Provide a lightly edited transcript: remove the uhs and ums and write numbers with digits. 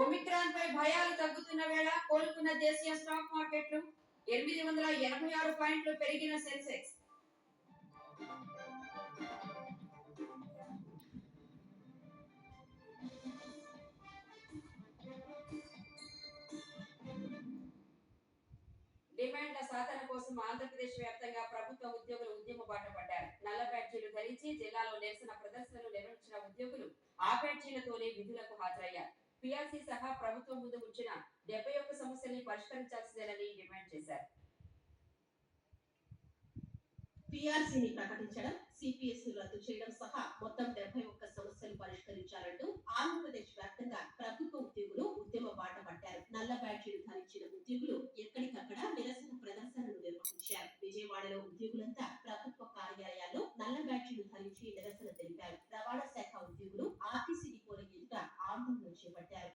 Omicron పై భయాలు తగ్గుతున్న వేళ కోలుకున్న దేశీయ స్టాక్ మార్కెట్లు 886 పాయింట్లు పెరిగిన సెన్సెక్స్. డిమాండ్ల సాధన కోసం ఆంధ్రప్రదేశ్ వ్యాప్తంగా ప్రభుత్వ ఉద్యోగులు ఉద్యమ బాట పడ్డారు. నల్ల బ్యాడ్జీలు ధరించి జిల్లాలో నిరసన ప్రదర్శనలు నిర్వహించిన ఉద్యోగులు ఆ బ్యాడ్జీలతోనే విధులకు హాజరయ్యారు. పిఆర్సీ సహా ప్రభుత్వం ముందు ఉంచిన 71 సమస్యల్ని పరిష్కరించాల్సిందేనని డిమాండ్ చేశారు. పిఆర్సీని ప్రకటించడం, సిపిఎస్ ను రద్దు చేయడం సహా మొత్తం 71 సమస్యలు పరిష్కరించాలంటూ ఆంధ్రప్రదేశ్ వ్యాప్తంగా ప్రభుత్వ ఉద్యోగులు ఉద్యమ బాట పట్టారు. నల్ల బ్యాడ్జీలు ధరించిన ఉద్యోగులు ఎక్కడికక్కడ నిరసన ప్రదర్శనలు నిర్వహించారు. విజయవాడలో ఉద్యోగులంతా ప్రభుత్వ కార్యాలయాల్లో నల్ల బ్యాడ్జీలు ధరించి నిరసన తెలిపారు. రవాణా శాఖ ఉద్యోగులు ఆర్టీసీ డిపోల ఎదుట ఆందోళన చేపట్టారు.